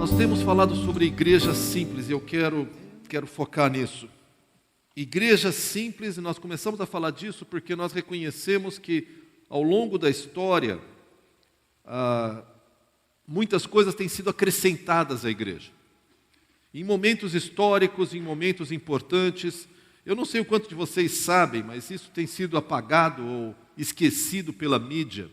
Nós temos falado sobre igreja simples e eu quero focar nisso. Igreja simples, e nós começamos a falar disso porque nós reconhecemos que ao longo da história, muitas coisas têm sido acrescentadas à igreja. Em momentos históricos, em momentos importantes, eu não sei o quanto de vocês sabem, mas isso tem sido apagado ou esquecido pela mídia.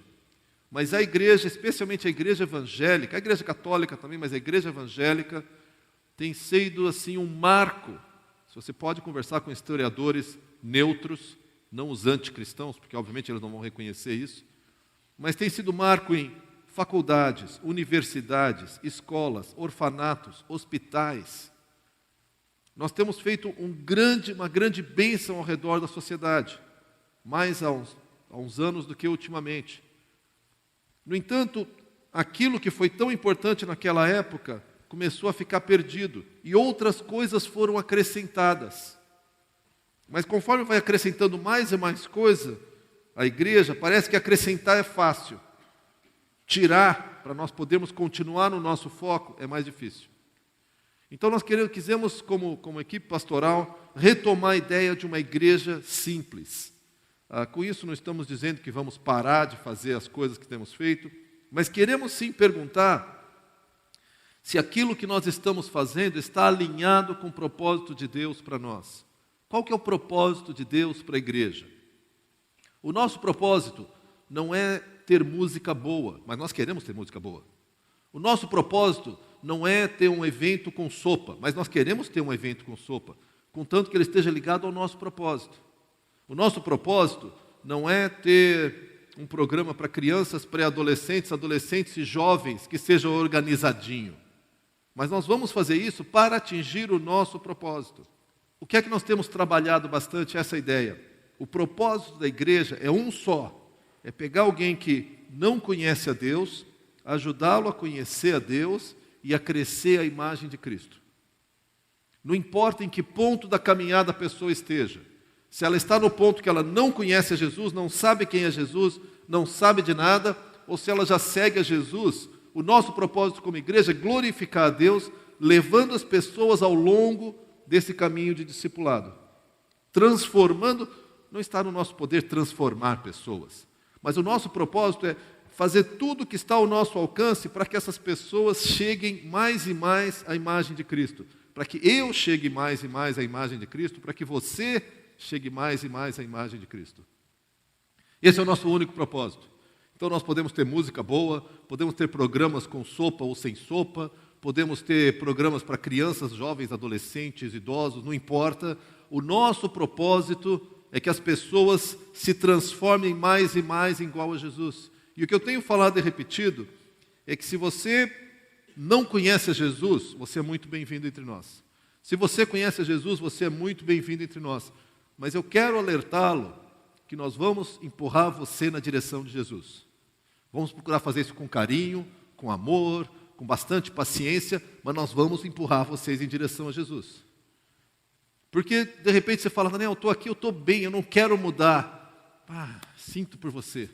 Mas a igreja, especialmente a igreja evangélica, a igreja católica também, mas a igreja evangélica tem sido assim um marco. Se você pode conversar com historiadores neutros, não os anticristãos, porque obviamente eles não vão reconhecer isso, mas tem sido marco em faculdades, universidades, escolas, orfanatos, hospitais. Nós temos feito uma grande bênção ao redor da sociedade, mais há uns anos do que ultimamente. No entanto, aquilo que foi tão importante naquela época começou a ficar perdido e outras coisas foram acrescentadas. Mas conforme vai acrescentando mais e mais coisa, a igreja parece que acrescentar é fácil. Tirar, para nós podermos continuar no nosso foco, é mais difícil. Então nós quisemos, como equipe pastoral, retomar a ideia de uma igreja simples. Com isso não estamos dizendo que vamos parar de fazer as coisas que temos feito, mas queremos sim perguntar se aquilo que nós estamos fazendo está alinhado com o propósito de Deus para nós. Qual que é o propósito de Deus para a igreja? O nosso propósito não é ter música boa, mas nós queremos ter música boa. O nosso propósito não é ter um evento com sopa, mas nós queremos ter um evento com sopa, contanto que ele esteja ligado ao nosso propósito. O nosso propósito não é ter um programa para crianças, pré-adolescentes, adolescentes e jovens que seja organizadinho. Mas nós vamos fazer isso para atingir o nosso propósito. O que é que nós temos trabalhado bastante? Essa ideia. O propósito da igreja é um só. É pegar alguém que não conhece a Deus, ajudá-lo a conhecer a Deus e a crescer a imagem de Cristo. Não importa em que ponto da caminhada a pessoa esteja. Se ela está no ponto que ela não conhece a Jesus, não sabe quem é Jesus, não sabe de nada, ou se ela já segue a Jesus, o nosso propósito como igreja é glorificar a Deus, levando as pessoas ao longo desse caminho de discipulado. Transformando, não está no nosso poder transformar pessoas, mas o nosso propósito é fazer tudo o que está ao nosso alcance para que essas pessoas cheguem mais e mais à imagem de Cristo, para que eu chegue mais e mais à imagem de Cristo, para que você chegue mais e mais à imagem de Cristo. Esse é o nosso único propósito. Então nós podemos ter música boa, podemos ter programas com sopa ou sem sopa, podemos ter programas para crianças, jovens, adolescentes, idosos, não importa. O nosso propósito é que as pessoas se transformem mais e mais igual a Jesus. E o que eu tenho falado e repetido é que se você não conhece a Jesus, você é muito bem-vindo entre nós. Se você conhece a Jesus, você é muito bem-vindo entre nós. Mas eu quero alertá-lo que nós vamos empurrar você na direção de Jesus. Vamos procurar fazer isso com carinho, com amor, com bastante paciência, mas nós vamos empurrar vocês em direção a Jesus. Porque, de repente, você fala, Daniel, eu estou aqui, eu estou bem, eu não quero mudar. Sinto por você.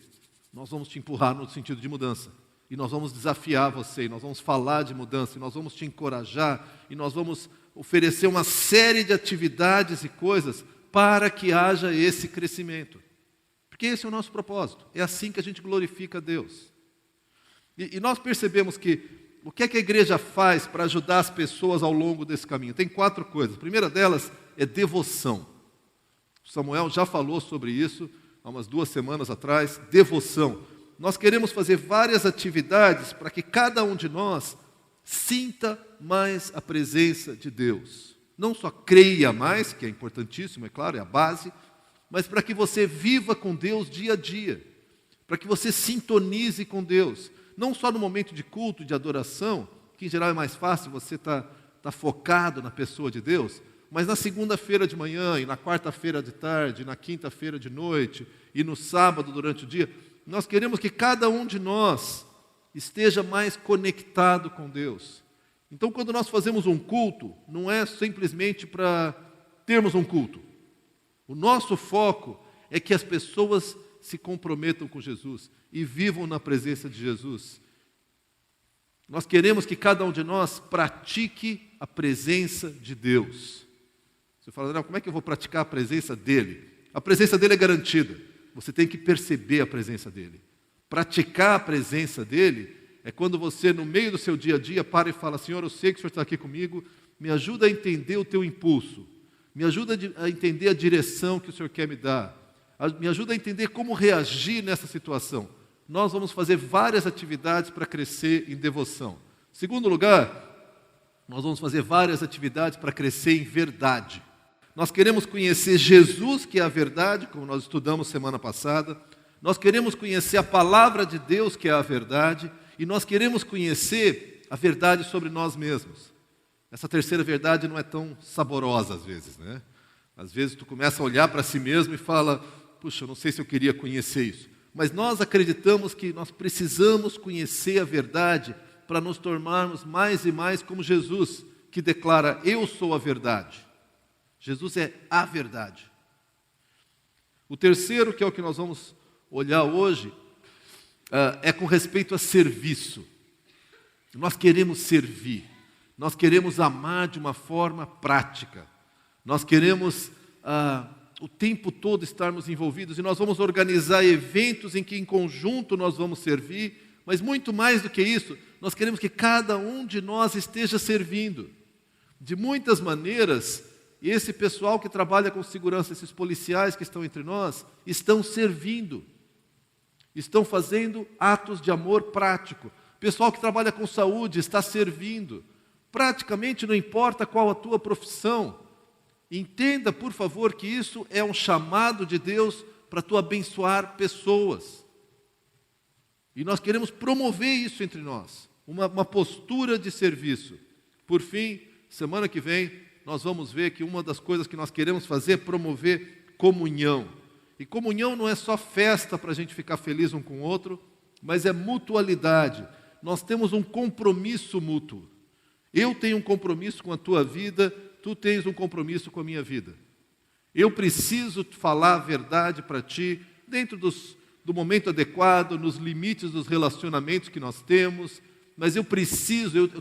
Nós vamos te empurrar no sentido de mudança. E nós vamos desafiar você, e nós vamos falar de mudança, e nós vamos te encorajar, e nós vamos oferecer uma série de atividades e coisas para que haja esse crescimento. Porque esse é o nosso propósito. É assim que a gente glorifica a Deus. E nós percebemos que o que é que a igreja faz para ajudar as pessoas ao longo desse caminho? Tem 4 coisas. A primeira delas é devoção. Samuel já falou sobre isso há umas 2 semanas atrás. Devoção. Nós queremos fazer várias atividades para que cada um de nós sinta mais a presença de Deus. Não só creia mais, que é importantíssimo, é claro, é a base, mas para que você viva com Deus dia a dia, para que você sintonize com Deus, não só no momento de culto, de adoração, que em geral é mais fácil, você está focado na pessoa de Deus, mas na segunda-feira de manhã, e na quarta-feira de tarde, e na quinta-feira de noite, e no sábado durante o dia, nós queremos que cada um de nós esteja mais conectado com Deus. Então, quando nós fazemos um culto, não é simplesmente para termos um culto. O nosso foco é que as pessoas se comprometam com Jesus e vivam na presença de Jesus. Nós queremos que cada um de nós pratique a presença de Deus. Você fala, não, como é que eu vou praticar a presença dele? A presença dele é garantida. Você tem que perceber a presença dele. Praticar a presença dele é quando você, no meio do seu dia a dia, para e fala, Senhor, eu sei que o Senhor está aqui comigo, me ajuda a entender o teu impulso, me ajuda a entender a direção que o Senhor quer me dar, me ajuda a entender como reagir nessa situação. Nós vamos fazer várias atividades para crescer em devoção. Segundo lugar, nós vamos fazer várias atividades para crescer em verdade. Nós queremos conhecer Jesus, que é a verdade, como nós estudamos semana passada. Nós queremos conhecer a palavra de Deus, que é a verdade. E nós queremos conhecer a verdade sobre nós mesmos. Essa terceira verdade não é tão saborosa às vezes, né? Às vezes tu começa a olhar para si mesmo e fala, puxa, eu não sei se eu queria conhecer isso. Mas nós acreditamos que nós precisamos conhecer a verdade para nos tornarmos mais e mais como Jesus, que declara, eu sou a verdade. Jesus é a verdade. O terceiro, que é o que nós vamos olhar hoje, é com respeito a serviço. Nós queremos servir, nós queremos amar de uma forma prática, nós queremos o tempo todo estarmos envolvidos e nós vamos organizar eventos em que em conjunto nós vamos servir, mas muito mais do que isso, nós queremos que cada um de nós esteja servindo. De muitas maneiras, esse pessoal que trabalha com segurança, esses policiais que estão entre nós, estão servindo. Estão fazendo atos de amor prático. O pessoal que trabalha com saúde está servindo. Praticamente não importa qual a tua profissão. Entenda, por favor, que isso é um chamado de Deus para tu abençoar pessoas. E nós queremos promover isso entre nós. Uma postura de serviço. Por fim, semana que vem, nós vamos ver que uma das coisas que nós queremos fazer é promover comunhão. E comunhão não é só festa para a gente ficar feliz um com o outro, mas é mutualidade. Nós temos um compromisso mútuo. Eu tenho um compromisso com a tua vida, tu tens um compromisso com a minha vida. Eu preciso falar a verdade para ti, dentro do momento adequado, nos limites dos relacionamentos que nós temos, mas eu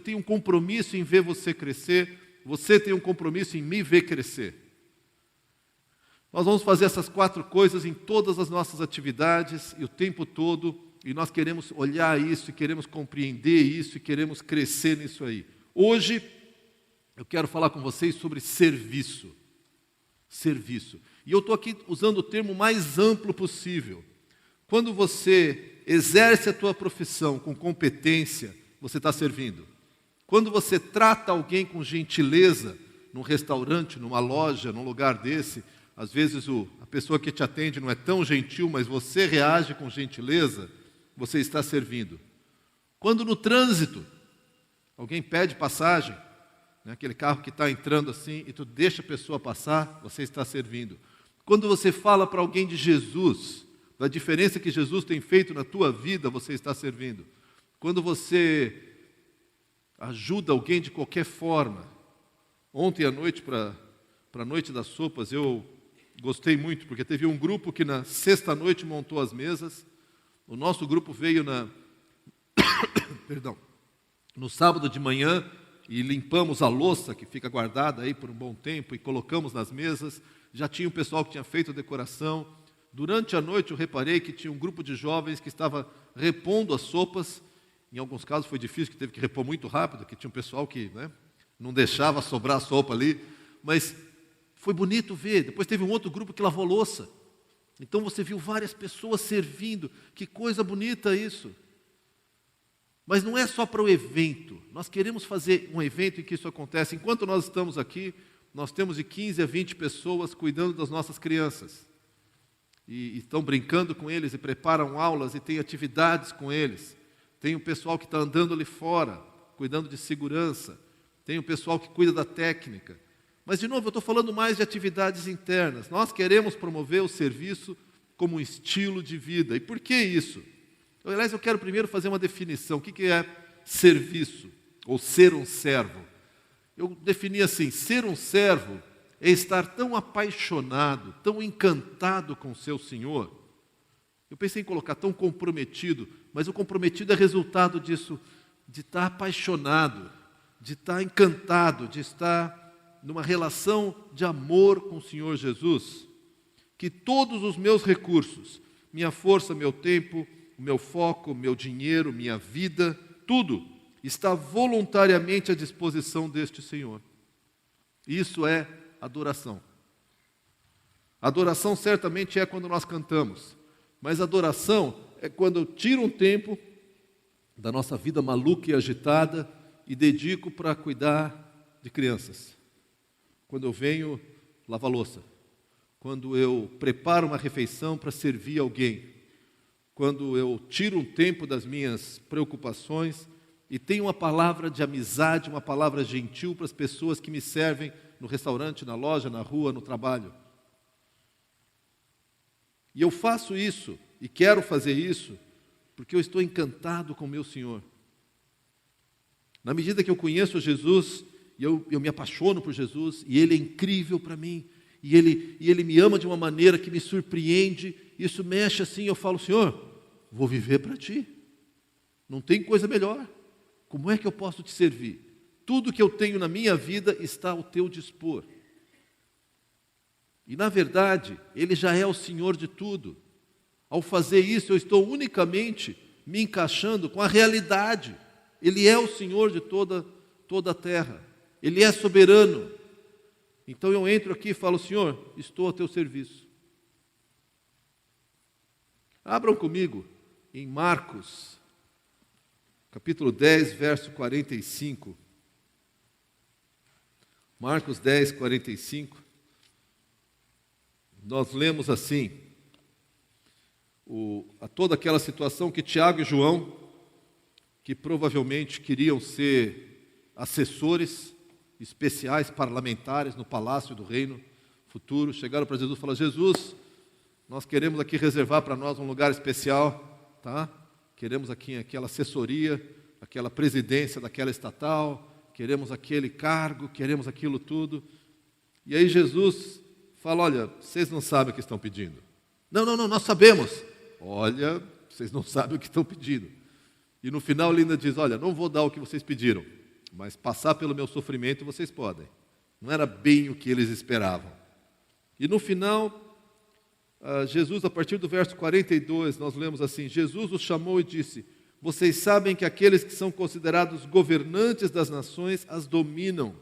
tenho um compromisso em ver você crescer, você tem um compromisso em me ver crescer. Nós vamos fazer essas 4 coisas em todas as nossas atividades e o tempo todo, e nós queremos olhar isso, e queremos compreender isso, e queremos crescer nisso aí. Hoje, eu quero falar com vocês sobre serviço. Serviço. E eu estou aqui usando o termo mais amplo possível. Quando você exerce a tua profissão com competência, você está servindo. Quando você trata alguém com gentileza, num restaurante, numa loja, num lugar desse, às vezes a pessoa que te atende não é tão gentil, mas você reage com gentileza, você está servindo. Quando no trânsito, alguém pede passagem, né, aquele carro que está entrando assim, e tu deixa a pessoa passar, você está servindo. Quando você fala para alguém de Jesus, da diferença que Jesus tem feito na tua vida, você está servindo. Quando você ajuda alguém de qualquer forma. Ontem à noite, para a noite das sopas, eu gostei muito, porque teve um grupo que na sexta-noite montou as mesas. O nosso grupo veio no sábado de manhã e limpamos a louça que fica guardada aí por um bom tempo e colocamos nas mesas. Já tinha um pessoal que tinha feito a decoração. Durante a noite eu reparei que tinha um grupo de jovens que estava repondo as sopas. Em alguns casos foi difícil, que teve que repor muito rápido, que tinha um pessoal que não deixava sobrar a sopa ali. Mas foi bonito ver. Depois teve um outro grupo que lavou louça. Então você viu várias pessoas servindo. Que coisa bonita isso. Mas não é só para o evento. Nós queremos fazer um evento em que isso acontece. Enquanto nós estamos aqui, nós temos de 15 a 20 pessoas cuidando das nossas crianças. E estão brincando com eles e preparam aulas e têm atividades com eles. Tem o pessoal que está andando ali fora, cuidando de segurança. Tem o pessoal que cuida da técnica. Mas, de novo, eu estou falando mais de atividades internas. Nós queremos promover o serviço como um estilo de vida. E por que isso? Aliás, eu quero primeiro fazer uma definição. O que é serviço? Ou ser um servo? Eu defini assim, ser um servo é estar tão apaixonado, tão encantado com o seu Senhor. Eu pensei em colocar tão comprometido, mas o comprometido é resultado disso, de estar apaixonado, de estar encantado, de estar numa relação de amor com o Senhor Jesus. Que todos os meus recursos, minha força, meu tempo, o meu foco, meu dinheiro, minha vida, tudo está voluntariamente à disposição deste Senhor. Isso é adoração. Adoração certamente é quando nós cantamos, mas adoração é quando eu tiro um tempo da nossa vida maluca e agitada e dedico para cuidar de crianças. Quando eu venho lavar louça, quando eu preparo uma refeição para servir alguém, quando eu tiro um tempo das minhas preocupações e tenho uma palavra de amizade, uma palavra gentil para as pessoas que me servem no restaurante, na loja, na rua, no trabalho. E eu faço isso, e quero fazer isso, porque eu estou encantado com o meu Senhor. Na medida que eu conheço Jesus, e eu me apaixono por Jesus, e Ele é incrível para mim, e ele me ama de uma maneira que me surpreende, isso mexe assim, eu falo, Senhor, vou viver para Ti. Não tem coisa melhor. Como é que eu posso Te servir? Tudo que eu tenho na minha vida está ao Teu dispor. E na verdade, Ele já é o Senhor de tudo. Ao fazer isso, eu estou unicamente me encaixando com a realidade. Ele é o Senhor de toda a terra. Ele é soberano. Então eu entro aqui e falo, Senhor, estou a Teu serviço. Abram comigo em Marcos, capítulo 10, verso 45. Marcos 10, 45. Nós lemos assim, toda aquela situação que Tiago e João, que provavelmente queriam ser assessores especiais, parlamentares no palácio do reino futuro, chegaram para Jesus e falaram, Jesus, nós queremos aqui reservar para nós um lugar especial, tá? Queremos aqui aquela assessoria, aquela presidência daquela estatal, queremos aquele cargo, queremos aquilo tudo. E aí Jesus fala, olha, vocês não sabem o que estão pedindo. Não, nós sabemos. Olha, vocês não sabem o que estão pedindo. E no final ele ainda diz, olha, não vou dar o que vocês pediram, mas passar pelo meu sofrimento vocês podem. Não era bem o que eles esperavam. E no final, Jesus, a partir do verso 42, nós lemos assim, Jesus os chamou e disse, vocês sabem que aqueles que são considerados governantes das nações as dominam,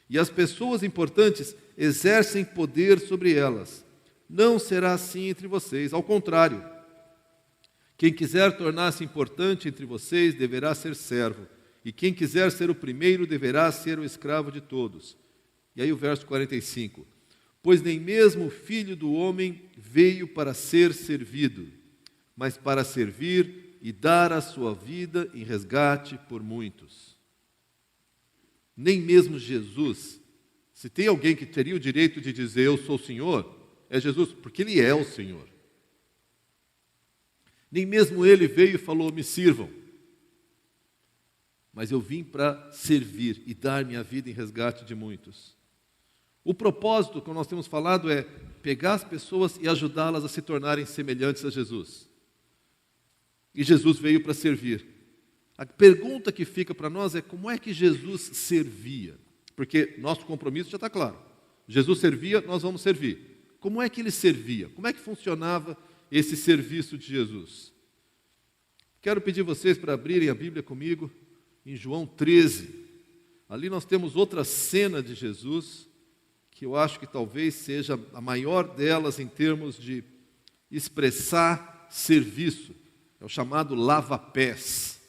e as pessoas importantes exercem poder sobre elas. Não será assim entre vocês, ao contrário. Quem quiser tornar-se importante entre vocês deverá ser servo, e quem quiser ser o primeiro deverá ser o escravo de todos. E aí o verso 45. Pois nem mesmo o Filho do Homem veio para ser servido, mas para servir e dar a sua vida em resgate por muitos. Nem mesmo Jesus, se tem alguém que teria o direito de dizer eu sou o Senhor, é Jesus, porque Ele é o Senhor. Nem mesmo Ele veio e falou, me sirvam. Mas eu vim para servir e dar minha vida em resgate de muitos. O propósito, como nós temos falado, é pegar as pessoas e ajudá-las a se tornarem semelhantes a Jesus. E Jesus veio para servir. A pergunta que fica para nós é como é que Jesus servia? Porque nosso compromisso já está claro. Jesus servia, nós vamos servir. Como é que Ele servia? Como é que funcionava esse serviço de Jesus? Quero pedir vocês para abrirem a Bíblia comigo em João 13. Ali nós temos outra cena de Jesus, que eu acho que talvez seja a maior delas em termos de expressar serviço. É o chamado lava-pés.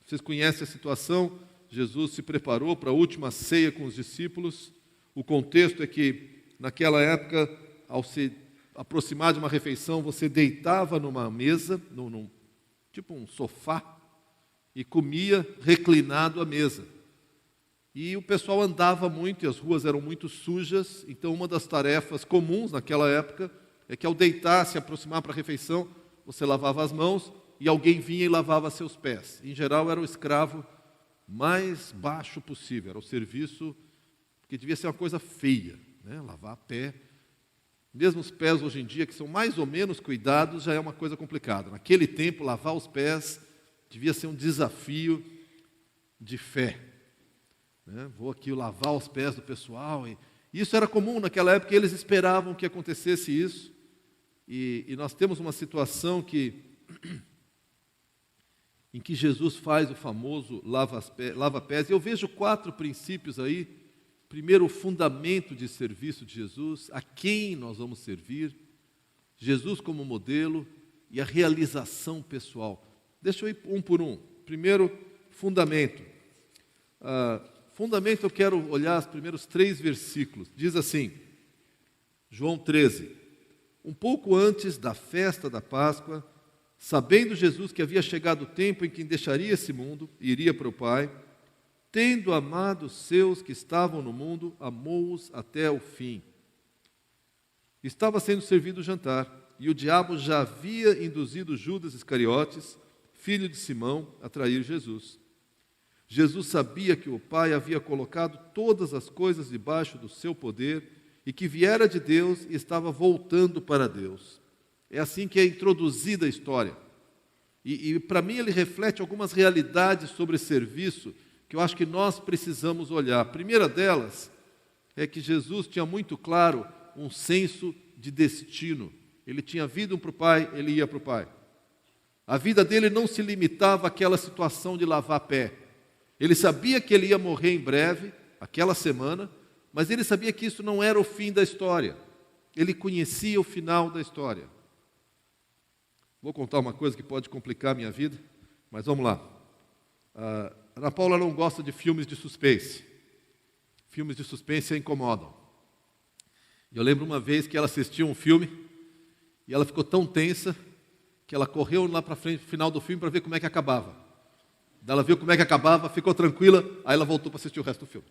Vocês conhecem a situação? Jesus se preparou para a última ceia com os discípulos. O contexto é que, naquela época, ao se aproximar de uma refeição, você deitava numa mesa, tipo um sofá, e comia reclinado à mesa. E o pessoal andava muito, e as ruas eram muito sujas, então uma das tarefas comuns naquela época é que ao deitar, se aproximar para a refeição, você lavava as mãos e alguém vinha e lavava seus pés. Em geral, era o escravo mais baixo possível, era o serviço que devia ser uma coisa feia, né? Lavar pé. Mesmo os pés hoje em dia, que são mais ou menos cuidados, já é uma coisa complicada. Naquele tempo, lavar os pés devia ser um desafio de fé. Né? Vou aqui lavar os pés do pessoal. E isso era comum naquela época, eles esperavam que acontecesse isso. E nós temos uma situação em que Jesus faz o famoso lava-pés. E eu vejo 4 princípios aí. Primeiro, o fundamento de serviço de Jesus, a quem nós vamos servir, Jesus como modelo e a realização pessoal. Deixa eu ir um por um. Primeiro, fundamento. Fundamento, eu quero olhar os primeiros 3 versículos. Diz assim, João 13. Um pouco antes da festa da Páscoa, sabendo Jesus que havia chegado o tempo em que deixaria esse mundo e iria para o Pai, tendo amado os seus que estavam no mundo, amou-os até o fim. Estava sendo servido o jantar, e o diabo já havia induzido Judas Iscariotes, filho de Simão, a trair Jesus. Jesus sabia que o Pai havia colocado todas as coisas debaixo do seu poder e que viera de Deus e estava voltando para Deus. É assim que é introduzida a história. E para mim ele reflete algumas realidades sobre serviço que eu acho que nós precisamos olhar. A primeira delas é que Jesus tinha muito claro um senso de destino. Ele tinha vindo para o Pai, ele ia para o Pai. A vida dele não se limitava àquela situação de lavar pé. Ele sabia que ele ia morrer em breve, aquela semana, mas ele sabia que isso não era o fim da história. Ele conhecia o final da história. Vou contar uma coisa que pode complicar a minha vida, mas vamos lá. Ana Paula não gosta de filmes de suspense. Filmes de suspense a incomodam. Eu lembro uma vez que ela assistiu um filme e ela ficou tão tensa que ela correu lá para frente, no final do filme, para ver como é que acabava. Daí ela viu como é que acabava, ficou tranquila, aí ela voltou para assistir o resto do filme.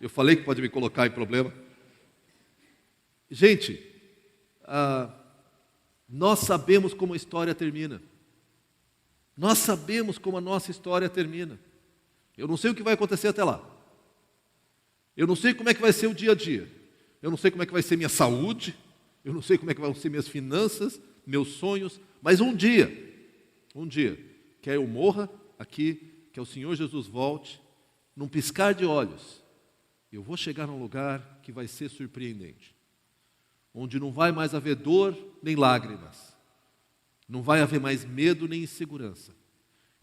Eu falei que pode me colocar em problema. Gente, nós sabemos como a história termina. Nós sabemos como a nossa história termina. Eu não sei o que vai acontecer até lá. Eu não sei como é que vai ser o dia a dia. Eu não sei como é que vai ser minha saúde. Eu não sei como é que vão ser minhas finanças, meus sonhos. Mas um dia, quer eu morra aqui, que o Senhor Jesus volte, num piscar de olhos, eu vou chegar num lugar que vai ser surpreendente. Onde não vai mais haver dor nem lágrimas. Não vai haver mais medo nem insegurança.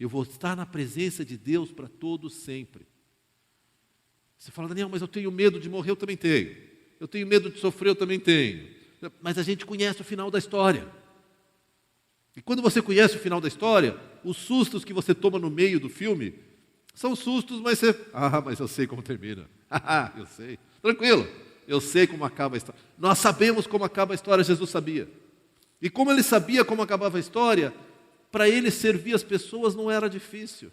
Eu vou estar na presença de Deus para todos sempre. Você fala, Daniel, mas eu tenho medo de morrer, eu também tenho. Eu tenho medo de sofrer, eu também tenho. Mas a gente conhece o final da história. E quando você conhece o final da história, os sustos que você toma no meio do filme são sustos, mas você... mas eu sei como termina. Eu sei. Tranquilo, eu sei como acaba a história. Nós sabemos como acaba a história, Jesus sabia. E como ele sabia como acabava a história, para ele servir as pessoas não era difícil.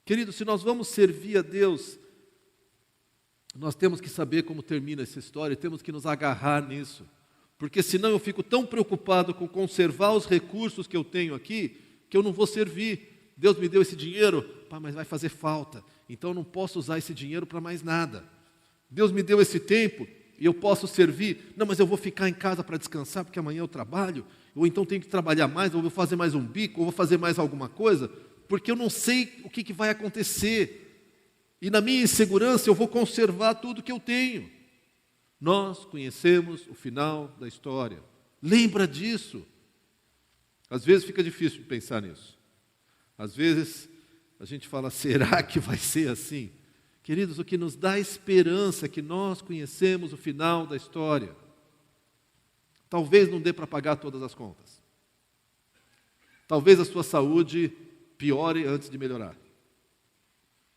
Querido, se nós vamos servir a Deus, nós temos que saber como termina essa história e temos que nos agarrar nisso. Porque senão eu fico tão preocupado com conservar os recursos que eu tenho aqui, que eu não vou servir. Deus me deu esse dinheiro, mas vai fazer falta. Então eu não posso usar esse dinheiro para mais nada. Deus me deu esse tempo e eu posso servir. Não, mas eu vou ficar em casa para descansar, porque amanhã eu trabalho. Ou então tenho que trabalhar mais, ou vou fazer mais um bico, ou vou fazer mais alguma coisa, porque eu não sei o que vai acontecer. E na minha insegurança eu vou conservar tudo que eu tenho. Nós conhecemos o final da história. Lembra disso. Às vezes fica difícil de pensar nisso. Às vezes a gente fala, será que vai ser assim? Queridos, o que nos dá esperança é que nós conhecemos o final da história. Talvez não dê para pagar todas as contas. Talvez a sua saúde piore antes de melhorar.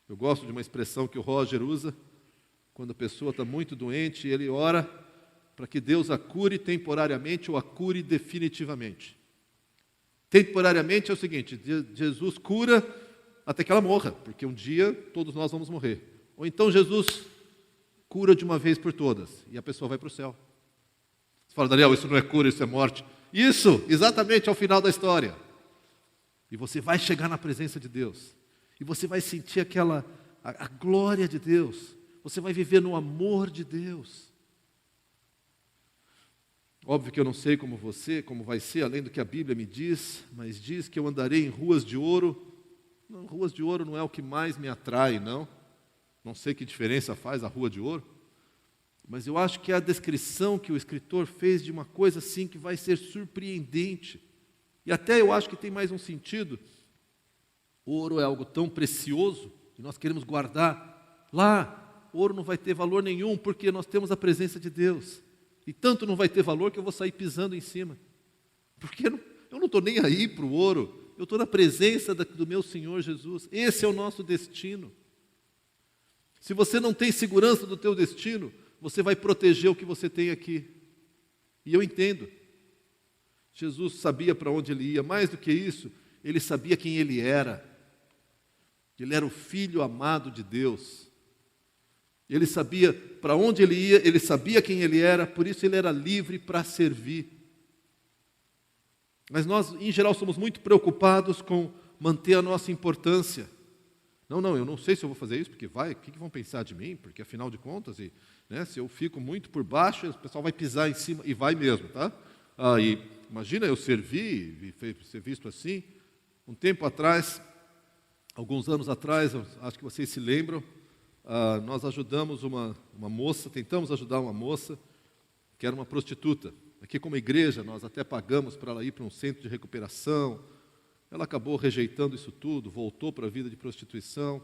Eu gosto de uma expressão que o Roger usa. Quando a pessoa está muito doente, ele ora para que Deus a cure temporariamente ou a cure definitivamente. Temporariamente é o seguinte, Jesus cura até que ela morra, porque um dia todos nós vamos morrer. Ou então Jesus cura de uma vez por todas e a pessoa vai para o céu. Você fala, Daniel, isso não é cura, isso é morte. Isso, exatamente, é o final da história. E você vai chegar na presença de Deus. E você vai sentir a glória de Deus. Você vai viver no amor de Deus. Óbvio que eu não sei como vai ser, além do que a Bíblia me diz, mas diz que eu andarei em ruas de ouro. Não, ruas de ouro não é o que mais me atrai, não. Não sei que diferença faz a rua de ouro, mas eu acho que é a descrição que o escritor fez de uma coisa assim que vai ser surpreendente. E até eu acho que tem mais um sentido. O ouro é algo tão precioso e nós queremos guardar lá. O ouro não vai ter valor nenhum porque nós temos a presença de Deus. E tanto não vai ter valor que eu vou sair pisando em cima. Porque eu não estou nem aí para o ouro. Eu estou na presença do meu Senhor Jesus. Esse é o nosso destino. Se você não tem segurança do teu destino, você vai proteger o que você tem aqui. E eu entendo. Jesus sabia para onde ele ia. Mais do que isso, ele sabia quem ele era. Ele era o Filho amado de Deus. Ele sabia para onde ele ia, ele sabia quem ele era, por isso ele era livre para servir. Mas nós, em geral, somos muito preocupados com manter a nossa importância. Não, eu não sei se eu vou fazer isso, porque o que vão pensar de mim? Porque, afinal de contas, se eu fico muito por baixo, o pessoal vai pisar em cima, e vai mesmo, tá? E imagina eu servir e ser visto assim. Um tempo atrás, alguns anos atrás, acho que vocês se lembram, nós ajudamos uma moça, tentamos ajudar uma moça que era uma prostituta. Aqui como igreja, nós até pagamos para ela ir para um centro de recuperação. Ela acabou rejeitando isso tudo, voltou para a vida de prostituição.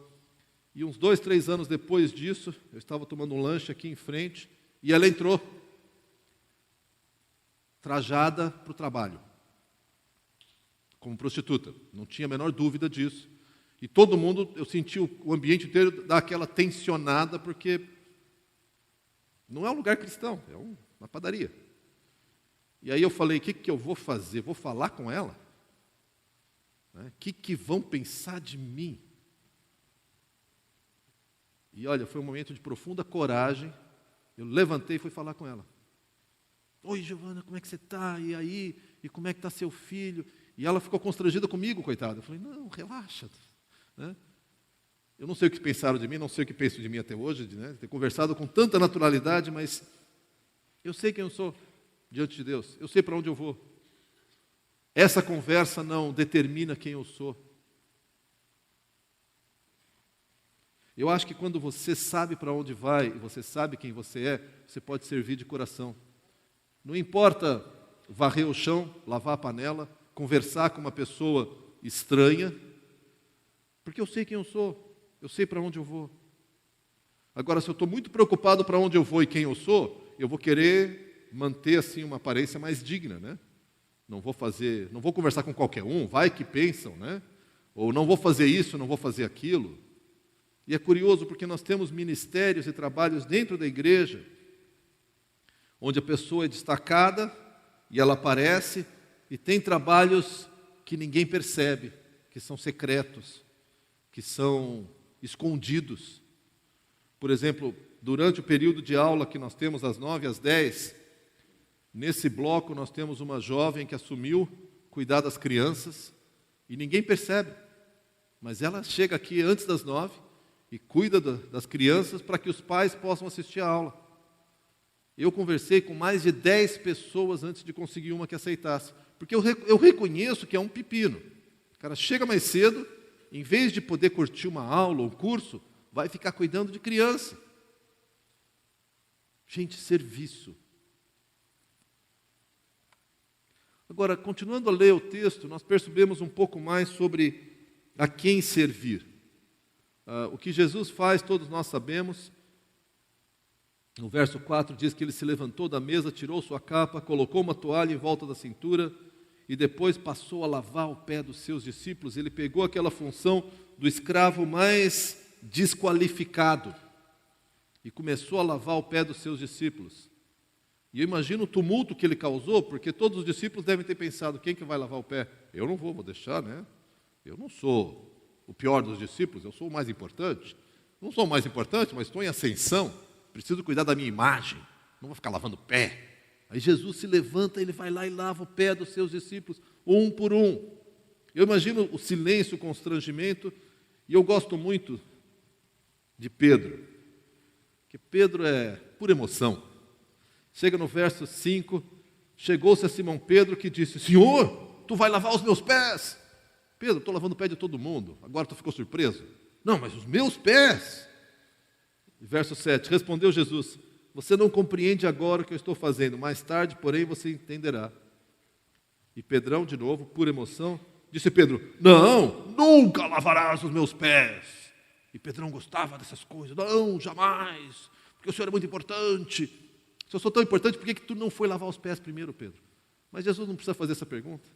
E uns 2, 3 anos depois disso, eu estava tomando um lanche aqui em frente, e ela entrou, trajada para o trabalho, como prostituta. Não tinha a menor dúvida disso. E todo mundo, eu senti o ambiente inteiro dar aquela tensionada, porque não é um lugar cristão, é uma padaria. E aí eu falei, o que eu vou fazer? Vou falar com ela? O que vão pensar de mim? E olha, foi um momento de profunda coragem. Eu levantei e fui falar com ela. Oi, Giovana, como é que você está? E aí? E como é que está seu filho? E ela ficou constrangida comigo, coitada. Eu falei, não, relaxa. Eu não sei o que pensaram de mim, não sei o que penso de mim até hoje, ter conversado com tanta naturalidade, mas eu sei quem eu sou diante de Deus, eu sei para onde eu vou. Essa conversa não determina quem eu sou. Eu acho que quando você sabe para onde vai e você sabe quem você é, você pode servir de coração. Não importa varrer o chão, lavar a panela, conversar com uma pessoa estranha, porque eu sei quem eu sou, eu sei para onde eu vou. Agora, se eu estou muito preocupado para onde eu vou e quem eu sou, eu vou querer manter assim uma aparência mais digna, né? Não vou conversar com qualquer um, vai que pensam, né? Ou não vou fazer isso, não vou fazer aquilo. E é curioso porque nós temos ministérios e trabalhos dentro da igreja, onde a pessoa é destacada e ela aparece, e tem trabalhos que ninguém percebe, que são secretos, que são escondidos. Por exemplo, durante o período de aula que nós temos das 9 às 10, nesse bloco nós temos uma jovem que assumiu cuidar das crianças, e ninguém percebe, mas ela chega aqui antes das 9 e cuida das crianças para que os pais possam assistir a aula. Eu conversei com mais de 10 pessoas antes de conseguir uma que aceitasse, porque eu reconheço que é um pepino. O cara chega mais cedo, em vez de poder curtir uma aula ou um curso, vai ficar cuidando de criança. Gente, serviço. Agora, continuando a ler o texto, nós percebemos um pouco mais sobre a quem servir. O que Jesus faz, todos nós sabemos. No verso 4 diz que ele se levantou da mesa, tirou sua capa, colocou uma toalha em volta da cintura e depois passou a lavar o pé dos seus discípulos. Ele pegou aquela função do escravo mais desqualificado e começou a lavar o pé dos seus discípulos. E eu imagino o tumulto que ele causou, porque todos os discípulos devem ter pensado, quem que vai lavar o pé? Eu não vou deixar, né? Eu não sou o pior dos discípulos, eu sou o mais importante. Não sou o mais importante, mas estou em ascensão, preciso cuidar da minha imagem, não vou ficar lavando o pé. Aí Jesus se levanta, ele vai lá e lava o pé dos seus discípulos, um por um. Eu imagino o silêncio, o constrangimento, e eu gosto muito de Pedro, porque Pedro é pura emoção. Chega no verso 5, chegou-se a Simão Pedro que disse: Senhor, tu vai lavar os meus pés? Pedro, estou lavando o pé de todo mundo, agora tu ficou surpreso? Não, mas os meus pés. Verso 7, respondeu Jesus: você não compreende agora o que eu estou fazendo, mais tarde, porém, você entenderá. E Pedrão, de novo, por emoção, disse Pedro: não, nunca lavarás os meus pés. E Pedrão gostava dessas coisas: não, jamais, porque o Senhor é muito importante. Se eu sou tão importante, por que tu não foi lavar os pés primeiro, Pedro? Mas Jesus não precisa fazer essa pergunta.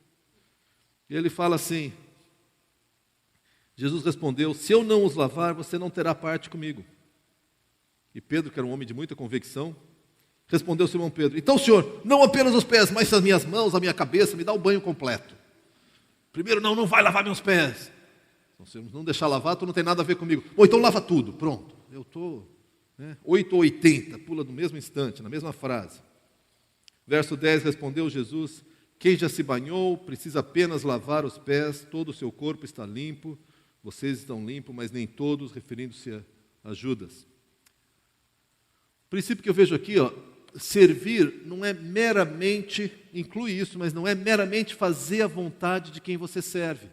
E ele fala assim, Jesus respondeu: se eu não os lavar, você não terá parte comigo. E Pedro, que era um homem de muita convicção, respondeu Simão Pedro: então, Senhor, não apenas os pés, mas as minhas mãos, a minha cabeça, me dá o banho completo. Primeiro, não vai lavar meus pés. Então, se não deixar lavar, tu não tem nada a ver comigo. Ou então lava tudo, pronto. Eu estou 8 ou 80, pula no mesmo instante, na mesma frase. Verso 10, respondeu Jesus: quem já se banhou, precisa apenas lavar os pés, todo o seu corpo está limpo. Vocês estão limpos, mas nem todos, referindo-se a Judas. O princípio que eu vejo aqui, servir não é meramente, inclui isso, mas não é meramente fazer a vontade de quem você serve.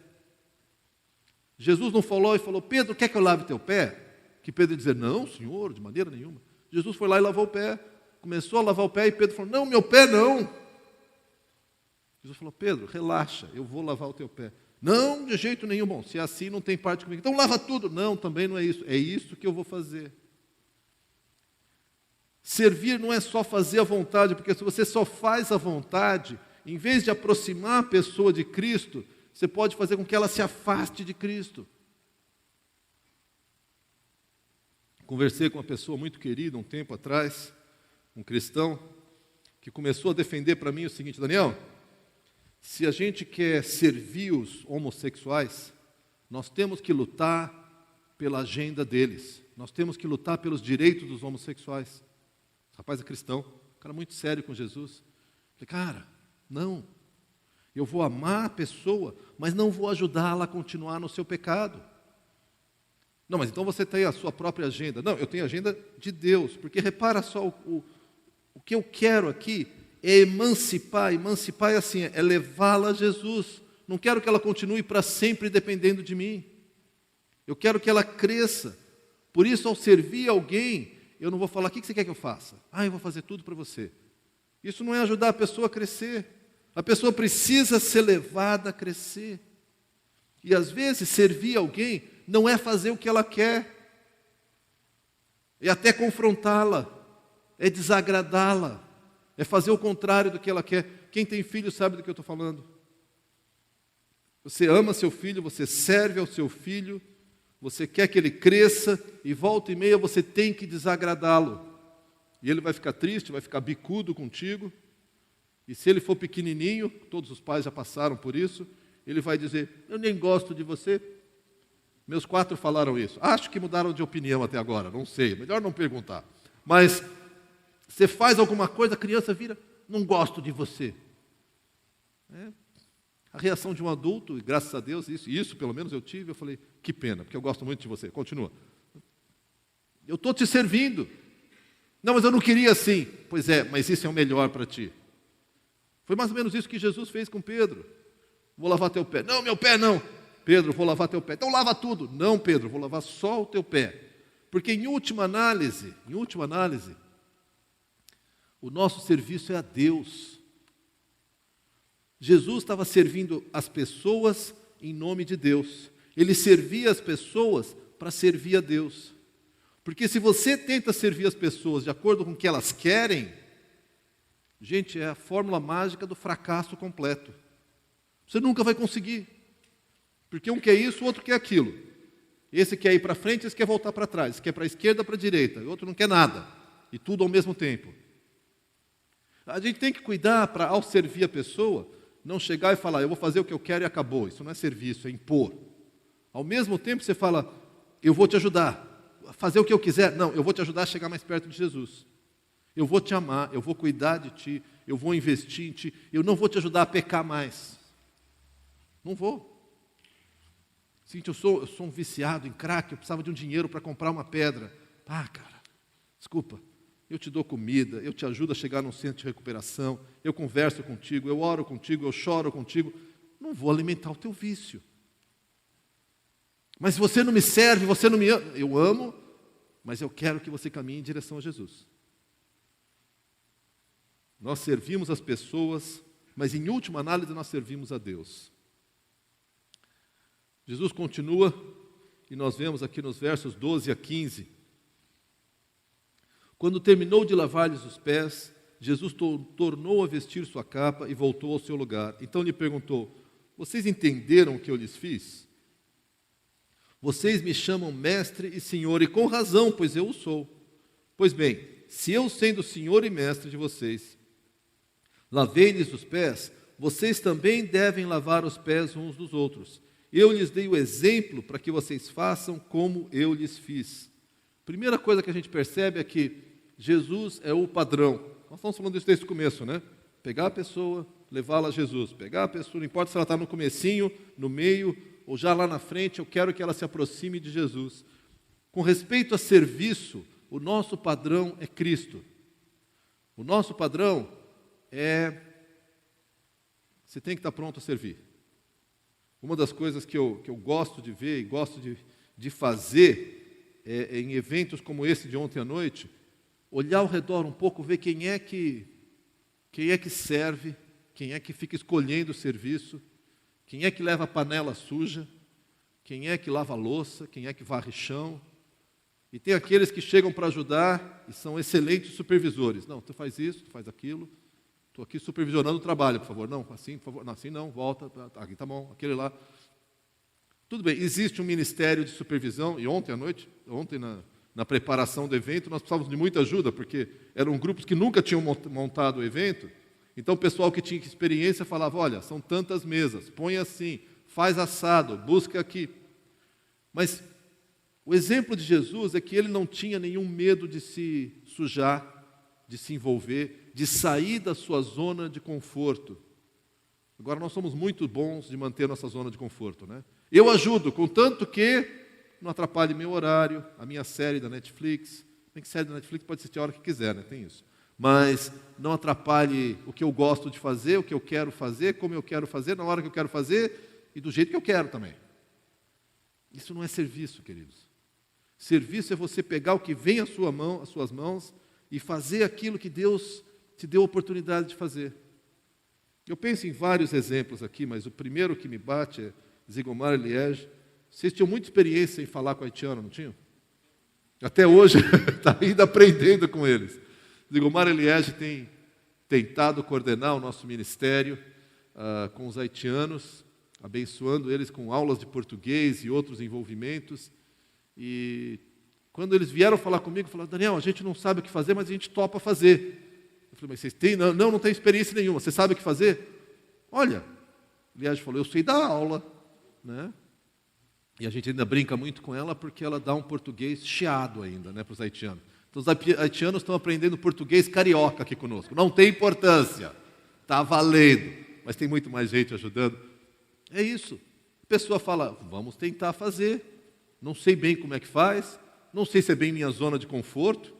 Jesus não falou, Pedro, quer que eu lave teu pé? Que Pedro ia dizer: não, Senhor, de maneira nenhuma. Jesus foi lá e lavou o pé, começou a lavar o pé e Pedro falou: não, meu pé não. Jesus falou: Pedro, relaxa, eu vou lavar o teu pé. Não, de jeito nenhum. Bom, se é assim, não tem parte comigo. Então lava tudo. Não, também não é isso. É isso que eu vou fazer. Servir não é só fazer a vontade, porque se você só faz a vontade, em vez de aproximar a pessoa de Cristo, você pode fazer com que ela se afaste de Cristo. Conversei com uma pessoa muito querida um tempo atrás, um cristão, que começou a defender para mim o seguinte: Daniel, se a gente quer servir os homossexuais, nós temos que lutar pela agenda deles, nós temos que lutar pelos direitos dos homossexuais. O rapaz é cristão, um cara muito sério com Jesus. Eu falei: cara, não, eu vou amar a pessoa, mas não vou ajudá-la a continuar no seu pecado. Não, mas então você tem a sua própria agenda. Não, eu tenho a agenda de Deus, porque repara só, o que eu quero aqui é emancipar é assim, é levá-la a Jesus. Não quero que ela continue para sempre dependendo de mim. Eu quero que ela cresça. Por isso, ao servir alguém, eu não vou falar: o que você quer que eu faça? Eu vou fazer tudo para você. Isso não é ajudar a pessoa a crescer. A pessoa precisa ser levada a crescer. E às vezes, servir alguém não é fazer o que ela quer, é até confrontá-la, é desagradá-la, é fazer o contrário do que ela quer. Quem tem filho sabe do que eu estou falando. Você ama seu filho, você serve ao seu filho, você quer que ele cresça, e volta e meia você tem que desagradá-lo. E ele vai ficar triste, vai ficar bicudo contigo. E se ele for pequenininho, todos os pais já passaram por isso, ele vai dizer: eu nem gosto de você. Meus 4 falaram isso. Acho que mudaram de opinião até agora, não sei, melhor não perguntar. Mas você faz alguma coisa, a criança vira: não gosto de você. A reação de um adulto, e graças a Deus, isso pelo menos eu tive, eu falei: que pena, porque eu gosto muito de você. Continua. Eu estou te servindo. Não, mas eu não queria assim. Pois é, mas isso é o melhor para ti. Foi mais ou menos isso que Jesus fez com Pedro. Vou lavar teu pé. Não, meu pé não. Pedro, vou lavar teu pé. Então lava tudo. Não, Pedro, vou lavar só o teu pé. Porque em última análise, o nosso serviço é a Deus. Jesus estava servindo as pessoas em nome de Deus. Ele servia as pessoas para servir a Deus. Porque se você tenta servir as pessoas de acordo com o que elas querem, gente, é a fórmula mágica do fracasso completo. Você nunca vai conseguir. Porque um quer isso, o outro quer aquilo. Esse quer ir para frente, esse quer voltar para trás. Esse quer para a esquerda, para a direita. O outro não quer nada. E tudo ao mesmo tempo. A gente tem que cuidar para, ao servir a pessoa, não chegar e falar: eu vou fazer o que eu quero e acabou. Isso não é serviço, é impor. Ao mesmo tempo você fala: eu vou te ajudar a fazer o que eu quiser. Não, eu vou te ajudar a chegar mais perto de Jesus. Eu vou te amar, eu vou cuidar de ti, eu vou investir em ti. Eu não vou te ajudar a pecar mais. Não vou. Seguinte, eu sou um viciado em crack, eu precisava de um dinheiro para comprar uma pedra. Cara, desculpa, eu te dou comida, eu te ajudo a chegar num centro de recuperação, eu converso contigo, eu oro contigo, eu choro contigo. Não vou alimentar o teu vício. Mas se você não me serve, você não me ama. Eu amo, mas eu quero que você caminhe em direção a Jesus. Nós servimos as pessoas, mas em última análise nós servimos a Deus. Jesus continua, e nós vemos aqui nos versos 12 a 15. Quando terminou de lavar-lhes os pés, Jesus tornou a vestir sua capa e voltou ao seu lugar. Então lhe perguntou: vocês entenderam o que eu lhes fiz? Vocês me chamam mestre e senhor, e com razão, pois eu o sou. Pois bem, se eu, sendo senhor e mestre de vocês, lavei-lhes os pés, vocês também devem lavar os pés uns dos outros. Eu lhes dei o exemplo para que vocês façam como eu lhes fiz. Primeira coisa que a gente percebe é que Jesus é o padrão. Nós estamos falando isso desde o começo, né? Pegar a pessoa, levá-la a Jesus. Pegar a pessoa, não importa se ela está no comecinho, no meio, ou já lá na frente, eu quero que ela se aproxime de Jesus. Com respeito a serviço, o nosso padrão é Cristo. O nosso padrão é: você tem que estar pronto a servir. Uma das coisas que eu gosto de ver e gosto de fazer em eventos como esse de ontem à noite, olhar ao redor um pouco, ver quem é que serve, quem é que fica escolhendo o serviço, quem é que leva a panela suja, quem é que lava a louça, quem é que varre chão. E tem aqueles que chegam para ajudar e são excelentes supervisores. Não, tu faz isso, tu faz aquilo. Estou aqui supervisionando o trabalho, por favor. Não, assim, por favor. Não, assim não, volta. Aqui tá bom, aquele lá. Tudo bem, existe um ministério de supervisão, e ontem à noite, na preparação do evento, nós precisávamos de muita ajuda, porque eram grupos que nunca tinham montado o evento. Então o pessoal que tinha experiência falava: olha, são tantas mesas, põe assim, faz assado, busca aqui. Mas o exemplo de Jesus é que ele não tinha nenhum medo de se sujar, de se envolver, de sair da sua zona de conforto. Agora, nós somos muito bons de manter nossa zona de conforto, né? Eu ajudo, contanto que não atrapalhe meu horário, a minha série da Netflix. Bem que série da Netflix pode assistir a hora que quiser, né? Tem isso. Mas não atrapalhe o que eu gosto de fazer, o que eu quero fazer, como eu quero fazer, na hora que eu quero fazer e do jeito que eu quero também. Isso não é serviço, queridos. Serviço é você pegar o que vem às suas mãos e fazer aquilo que Deus te deu a oportunidade de fazer. Eu penso em vários exemplos aqui, mas o primeiro que me bate é Zigomar e Liege. Vocês tinham muita experiência em falar com haitiano, não tinham? Até hoje, está ainda aprendendo com eles. Zigomar e Liege tem tentado coordenar o nosso ministério com os haitianos, abençoando eles com aulas de português e outros envolvimentos. E quando eles vieram falar comigo, falaram: Daniel, a gente não sabe o que fazer, mas a gente topa fazer. Eu falei: mas vocês têm? Não tem experiência nenhuma. Você sabe o que fazer? Olha, Liege falou: eu sei dar aula, né? E a gente ainda brinca muito com ela porque ela dá um português chiado ainda, né, para os haitianos. Então os haitianos estão aprendendo português carioca aqui conosco. Não tem importância, está valendo, mas tem muito mais gente ajudando. É isso. A pessoa fala: vamos tentar fazer. Não sei bem como é que faz, não sei se é bem minha zona de conforto.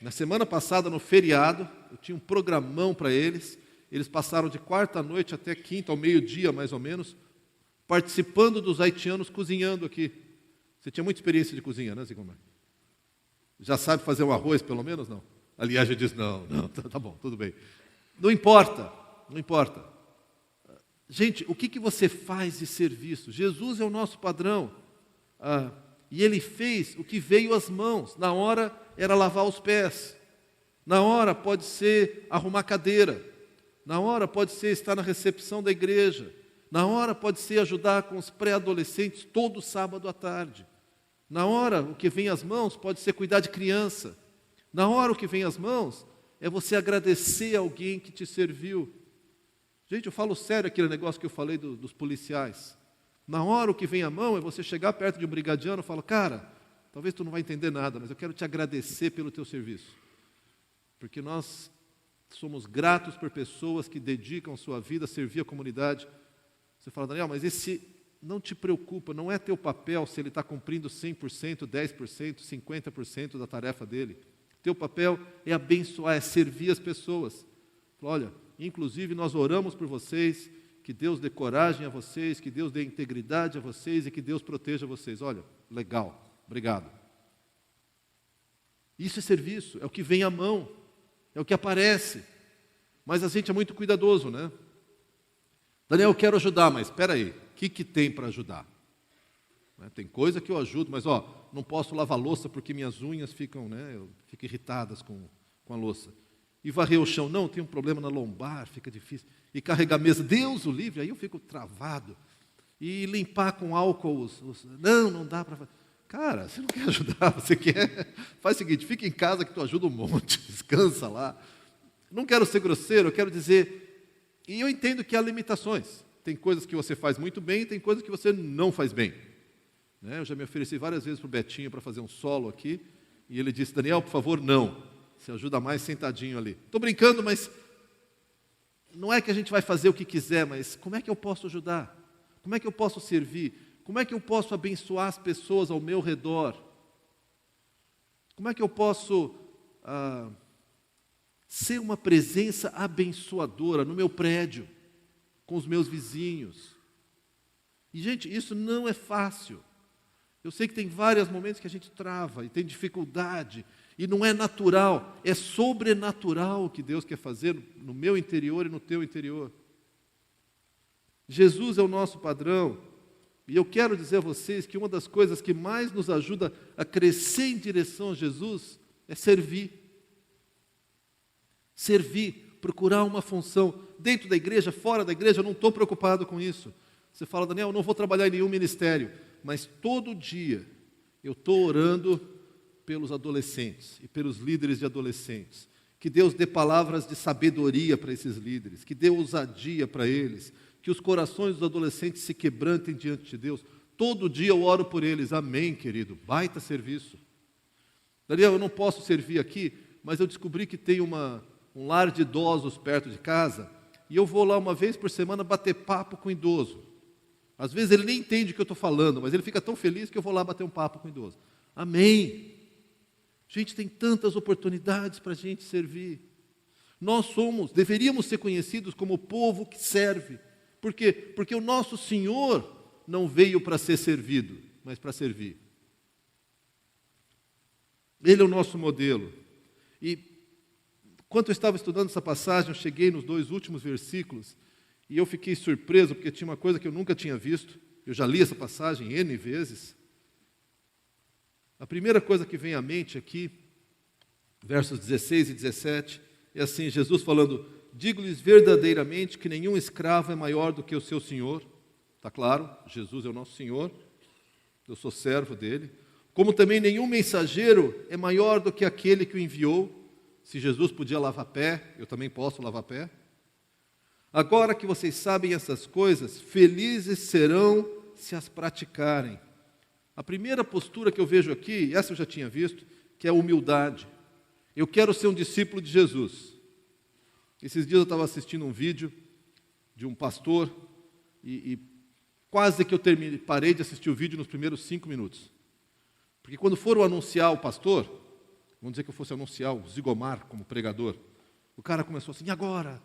Na semana passada, no feriado, eu tinha um programão para eles. Eles passaram de quarta à noite até quinta, ao meio-dia mais ou menos, participando dos haitianos cozinhando aqui. Você tinha muita experiência de cozinha, né, Zigomar? Já sabe fazer um arroz, pelo menos? Não. Aliás, eu disse: não, tá bom, tudo bem. Não importa. Gente, o que você faz de serviço? Jesus é o nosso padrão. E ele fez o que veio às mãos. Na hora era lavar os pés. Na hora pode ser arrumar cadeira. Na hora pode ser estar na recepção da igreja. Na hora pode ser ajudar com os pré-adolescentes todo sábado à tarde. Na hora, o que vem às mãos pode ser cuidar de criança. Na hora, o que vem às mãos é você agradecer a alguém que te serviu. Gente, eu falo sério aquele negócio que eu falei dos policiais. Na hora, o que vem à mão é você chegar perto de um brigadiano e falar: cara, talvez tu não vai entender nada, mas eu quero te agradecer pelo teu serviço. Porque nós somos gratos por pessoas que dedicam sua vida a servir a comunidade. Você fala: Daniel, mas esse não te preocupa, não é teu papel se ele está cumprindo 100%, 10%, 50% da tarefa dele. teu papel é abençoar, é servir as pessoas. Olha, inclusive nós oramos por vocês, que Deus dê coragem a vocês, que Deus dê integridade a vocês e que Deus proteja vocês. Olha, legal, obrigado. Isso é serviço, é o que vem à mão, é o que aparece. Mas a gente é muito cuidadoso, né? Daniel, eu quero ajudar, mas espera aí, o que tem para ajudar? Tem coisa que eu ajudo, mas não posso lavar louça porque minhas unhas ficam, fico irritadas com a louça. E varrer o chão, não, tem um problema na lombar, fica difícil. E carregar a mesa, Deus o livre, aí eu fico travado. E limpar com álcool, não dá para fazer. Cara, você não quer ajudar, você quer... Faz o seguinte, fica em casa que tu ajuda um monte, descansa lá. Não quero ser grosseiro, eu quero dizer... E eu entendo que há limitações. Tem coisas que você faz muito bem, tem coisas que você não faz bem. Eu já me ofereci várias vezes para o Betinho para fazer um solo aqui, e ele disse, Daniel, por favor, não. Você ajuda mais sentadinho ali. Estou brincando, mas não é que a gente vai fazer o que quiser, mas como é que eu posso ajudar? Como é que eu posso servir? Como é que eu posso abençoar as pessoas ao meu redor? Como é que eu posso ser uma presença abençoadora no meu prédio, com os meus vizinhos? E, gente, isso não é fácil. Eu sei que tem vários momentos que a gente trava e tem dificuldade, e não é natural, é sobrenatural o que Deus quer fazer no meu interior e no teu interior. Jesus é o nosso padrão, e eu quero dizer a vocês que uma das coisas que mais nos ajuda a crescer em direção a Jesus é servir. Servir, procurar uma função, dentro da igreja, fora da igreja, eu não estou preocupado com isso. Você fala, Daniel, eu não vou trabalhar em nenhum ministério, mas todo dia eu estou orando pelos adolescentes e pelos líderes de adolescentes. Que Deus dê palavras de sabedoria para esses líderes, que dê ousadia para eles, que os corações dos adolescentes se quebrantem diante de Deus. Todo dia eu oro por eles, amém, querido, baita serviço. Daniel, eu não posso servir aqui, mas eu descobri que tem um lar de idosos perto de casa, e eu vou lá uma vez por semana bater papo com o idoso. Às vezes ele nem entende o que eu estou falando, mas ele fica tão feliz que eu vou lá bater um papo com o idoso. Amém. Gente, tem tantas oportunidades para a gente servir. Nós deveríamos ser conhecidos como o povo que serve. Por quê? Porque o nosso Senhor não veio para ser servido, mas para servir. Ele é o nosso modelo. E, enquanto eu estava estudando essa passagem, eu cheguei nos 2 últimos versículos, e eu fiquei surpreso, porque tinha uma coisa que eu nunca tinha visto. Eu já li essa passagem N vezes. A primeira coisa que vem à mente aqui, versos 16 e 17, é assim, Jesus falando, digo-lhes verdadeiramente que nenhum escravo é maior do que o seu senhor. Está claro, Jesus é o nosso Senhor, eu sou servo dele. Como também nenhum mensageiro é maior do que aquele que o enviou. Se Jesus podia lavar pé, eu também posso lavar pé. Agora que vocês sabem essas coisas, felizes serão se as praticarem. A primeira postura que eu vejo aqui, essa eu já tinha visto, que é a humildade. Eu quero ser um discípulo de Jesus. Esses dias eu estava assistindo um vídeo de um pastor e quase que eu parei de assistir o vídeo nos primeiros 5 minutos. Porque quando foram anunciar o pastor, vamos dizer que eu fosse anunciar o Zigomar como pregador, o cara começou assim, e agora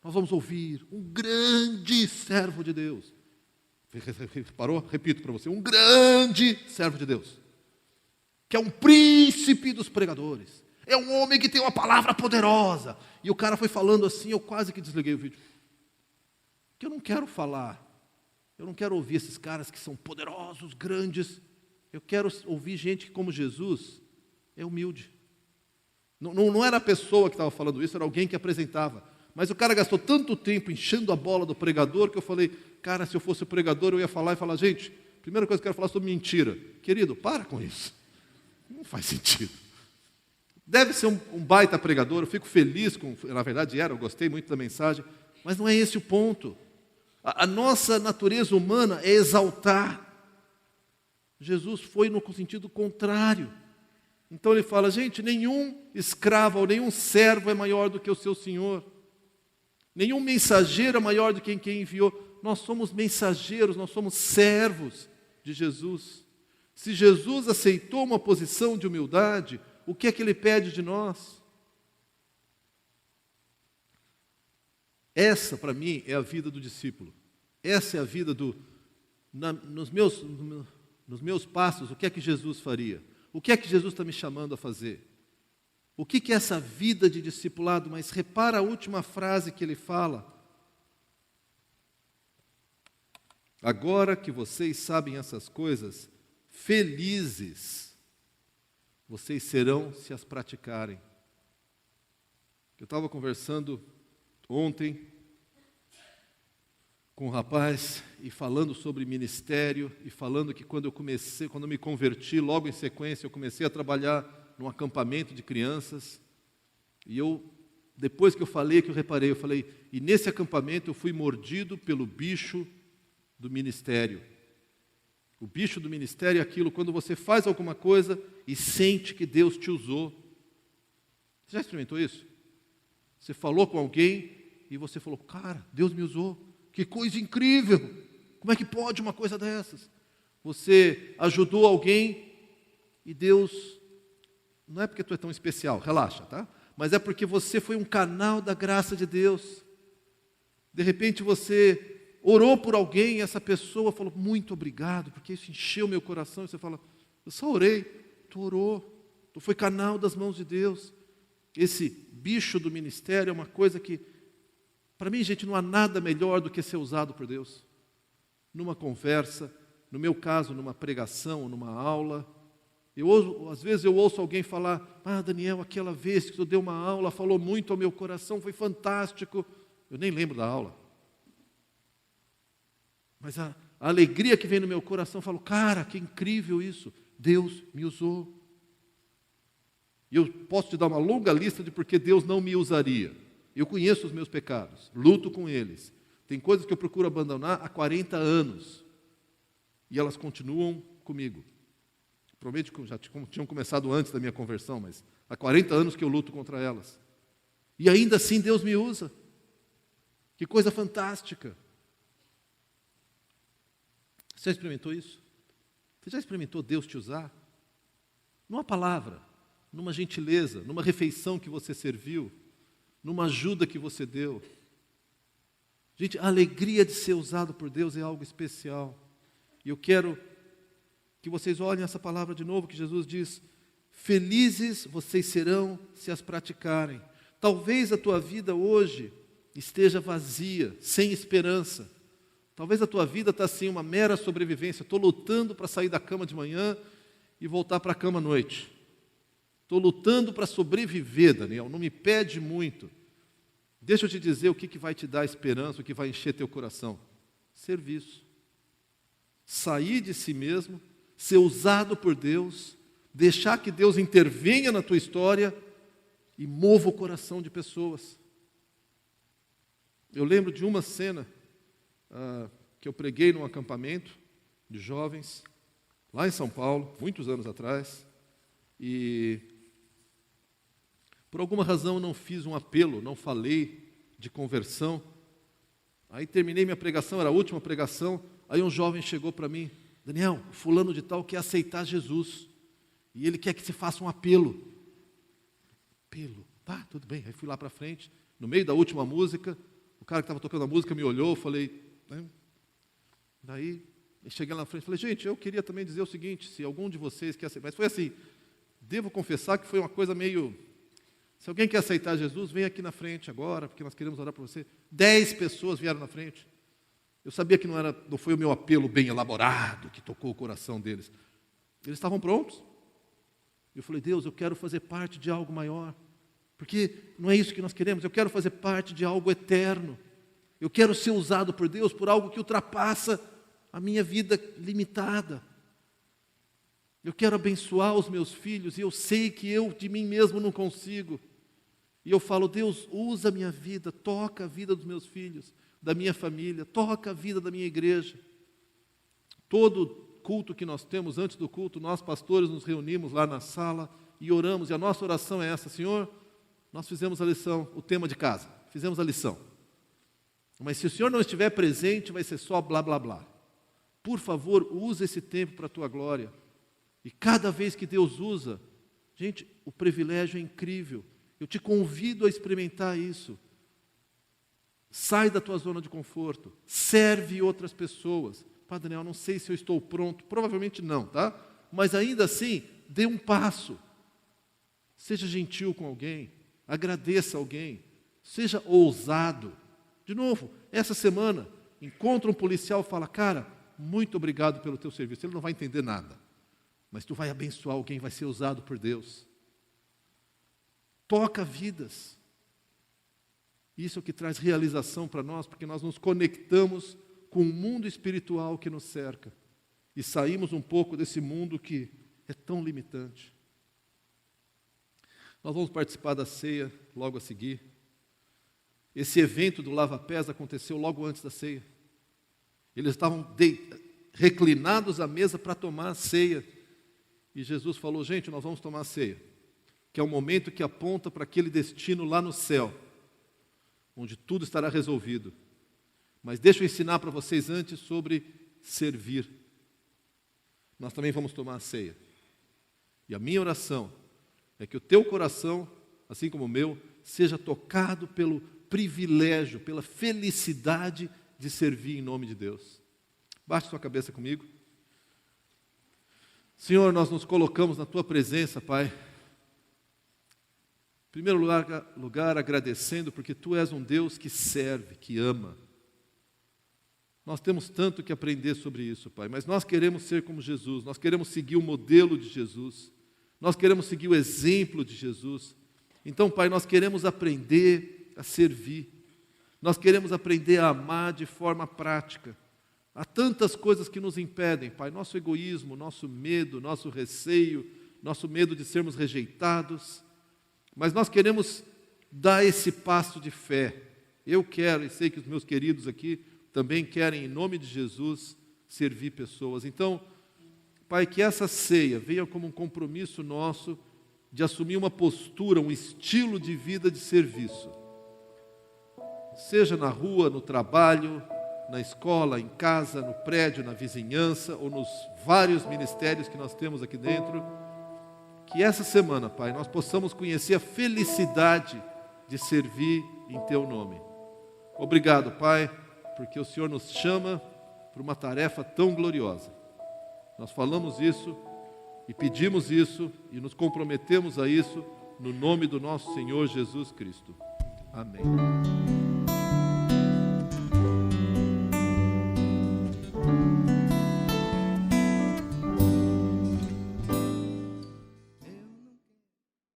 nós vamos ouvir um grande servo de Deus. Parou? Repito para você, um grande servo de Deus, que é um príncipe dos pregadores, é um homem que tem uma palavra poderosa. E o cara foi falando assim, eu quase que desliguei o vídeo. Porque eu não quero falar, eu não quero ouvir esses caras que são poderosos, grandes. Eu quero ouvir gente que, como Jesus, é humilde. Não era a pessoa que estava falando isso, era alguém que apresentava. Mas o cara gastou tanto tempo enchendo a bola do pregador que eu falei, cara, se eu fosse o pregador eu ia falar e falar, gente, primeira coisa que eu quero falar sobre mentira. Querido, para com isso. Não faz sentido. Deve ser um baita pregador, eu fico feliz com, na verdade eu gostei muito da mensagem, mas não é esse o ponto. A nossa natureza humana é exaltar. Jesus foi no sentido contrário. Então ele fala, gente, nenhum escravo ou nenhum servo é maior do que o seu senhor. Nenhum mensageiro é maior do que quem enviou. Nós somos mensageiros, nós somos servos de Jesus. Se Jesus aceitou uma posição de humildade, o que é que Ele pede de nós. Essa, para mim, é a vida do discípulo. Essa é a vida nos meus passos, o que é que Jesus faria? O que é que Jesus está me chamando a fazer? O que é essa vida de discipulado? Mas repara a última frase que ele fala. Agora que vocês sabem essas coisas, felizes vocês serão se as praticarem. Eu estava conversando ontem com um rapaz e falando sobre ministério e falando que quando eu me converti, logo em sequência, eu comecei a trabalhar num acampamento de crianças. E depois que eu falei, eu falei, e nesse acampamento eu fui mordido pelo bicho do ministério. O bicho do ministério é aquilo, quando você faz alguma coisa e sente que Deus te usou. Você já experimentou isso? Você falou com alguém e você falou, cara, Deus me usou. Que coisa incrível! Como é que pode uma coisa dessas? Você ajudou alguém e Deus... Não é porque tu é tão especial, relaxa, tá? Mas é porque você foi um canal da graça de Deus. De repente você orou por alguém e essa pessoa falou, muito obrigado, porque isso encheu meu coração. E você fala, eu só orei. Tu orou, tu foi canal das mãos de Deus. Esse bicho do ministério é uma coisa que, para mim, gente, não há nada melhor do que ser usado por Deus. Numa conversa, no meu caso, numa pregação, numa aula. Às vezes eu ouço alguém falar, Daniel, aquela vez que tu deu uma aula, falou muito ao meu coração, foi fantástico. Eu nem lembro da aula. Mas a alegria que vem no meu coração, eu falo, cara, que incrível isso. Deus me usou. E eu posso te dar uma longa lista de porque Deus não me usaria. Eu conheço os meus pecados, luto com eles. Tem coisas que eu procuro abandonar há 40 anos. E elas continuam comigo. Provavelmente já tinham começado antes da minha conversão, mas há 40 anos que eu luto contra elas. E ainda assim Deus me usa. Que coisa fantástica. Você já experimentou isso? Você já experimentou Deus te usar? Numa palavra, numa gentileza, numa refeição que você serviu, numa ajuda que você deu. Gente, a alegria de ser usado por Deus é algo especial. E eu quero que vocês olhem essa palavra de novo, que Jesus diz, felizes vocês serão se as praticarem. Talvez a tua vida hoje esteja vazia, sem esperança. Talvez a tua vida está assim, uma mera sobrevivência. Estou lutando para sair da cama de manhã e voltar para a cama à noite. Estou lutando para sobreviver, Daniel, não me pede muito. Deixa eu te dizer o que vai te dar esperança, o que vai encher teu coração. Serviço. Sair de si mesmo, ser usado por Deus, deixar que Deus intervenha na tua história e mova o coração de pessoas. Eu lembro de uma cena que eu preguei num acampamento de jovens, lá em São Paulo, muitos anos atrás, e por alguma razão eu não fiz um apelo, não falei de conversão. Aí terminei minha pregação, era a última pregação, aí um jovem chegou para mim, Daniel, fulano de tal quer aceitar Jesus, e ele quer que se faça um apelo. Apelo? Tá, tudo bem. Aí fui lá para frente, no meio da última música, o cara que estava tocando a música me olhou, eu falei, né? Daí, eu cheguei lá na frente e falei, gente, eu queria também dizer o seguinte, se algum de vocês quer aceitar, mas foi assim, devo confessar que foi uma coisa meio, se alguém quer aceitar Jesus, vem aqui na frente agora, porque nós queremos orar por você. 10 pessoas vieram na frente. Eu sabia que não foi o meu apelo bem elaborado que tocou o coração deles. Eles estavam prontos. Eu falei, Deus, eu quero fazer parte de algo maior, porque não é isso que nós queremos, eu quero fazer parte de algo eterno. Eu quero ser usado por Deus por algo que ultrapassa a minha vida limitada. Eu quero abençoar os meus filhos e eu sei que eu de mim mesmo não consigo. E eu falo, Deus, usa a minha vida, toca a vida dos meus filhos, da minha família, toca a vida da minha igreja. Todo culto que nós temos, antes do culto, nós pastores nos reunimos lá na sala e oramos. E a nossa oração é essa, Senhor, nós fizemos a lição, o tema de casa, fizemos a lição. Mas se o Senhor não estiver presente, vai ser só blá, blá, blá. Por favor, use esse tempo para a tua glória. E cada vez que Deus usa, Gente, o privilégio é incrível. Eu te convido a experimentar isso. Sai da tua zona de conforto. Serve outras pessoas. Padre Daniel, não sei se eu estou pronto. Provavelmente não, tá? Mas ainda assim, dê um passo. Seja gentil com alguém. Agradeça alguém. Seja ousado. De novo, essa semana, encontra um policial e fala, cara, muito obrigado pelo teu serviço. Ele não vai entender nada. Mas tu vai abençoar alguém, vai ser usado por Deus. Toca vidas. Isso é o que traz realização para nós, porque nós nos conectamos com o mundo espiritual que nos cerca. E saímos um pouco desse mundo que é tão limitante. Nós vamos participar da ceia logo a seguir. Esse evento do lava-pés aconteceu logo antes da ceia. Eles estavam reclinados à mesa para tomar a ceia. E Jesus falou, gente, nós vamos tomar a ceia. Que é o momento que aponta para aquele destino lá no céu, onde tudo estará resolvido. Mas deixa eu ensinar para vocês antes sobre servir. Nós também vamos tomar a ceia. E a minha oração é que o teu coração, assim como o meu, seja tocado pelo privilégio, pela felicidade de servir em nome de Deus. Baixe sua cabeça comigo. Senhor, nós nos colocamos na tua presença, Pai. Em primeiro lugar, agradecendo, porque Tu és um Deus que serve, que ama. Nós temos tanto que aprender sobre isso, Pai, mas nós queremos ser como Jesus, nós queremos seguir o modelo de Jesus, nós queremos seguir o exemplo de Jesus. Então, Pai, nós queremos aprender a servir, nós queremos aprender a amar de forma prática. Há tantas coisas que nos impedem, Pai, nosso egoísmo, nosso medo, nosso receio, nosso medo de sermos rejeitados, mas nós queremos dar esse passo de fé. Eu quero, e sei que os meus queridos aqui também querem, em nome de Jesus, servir pessoas. Então, Pai, que essa ceia venha como um compromisso nosso de assumir uma postura, um estilo de vida de serviço. Seja na rua, no trabalho, na escola, em casa, no prédio, na vizinhança, ou nos vários ministérios que nós temos aqui dentro. Que essa semana, Pai, nós possamos conhecer a felicidade de servir em Teu nome. Obrigado, Pai, porque o Senhor nos chama para uma tarefa tão gloriosa. Nós falamos isso e pedimos isso e nos comprometemos a isso no nome do nosso Senhor Jesus Cristo. Amém.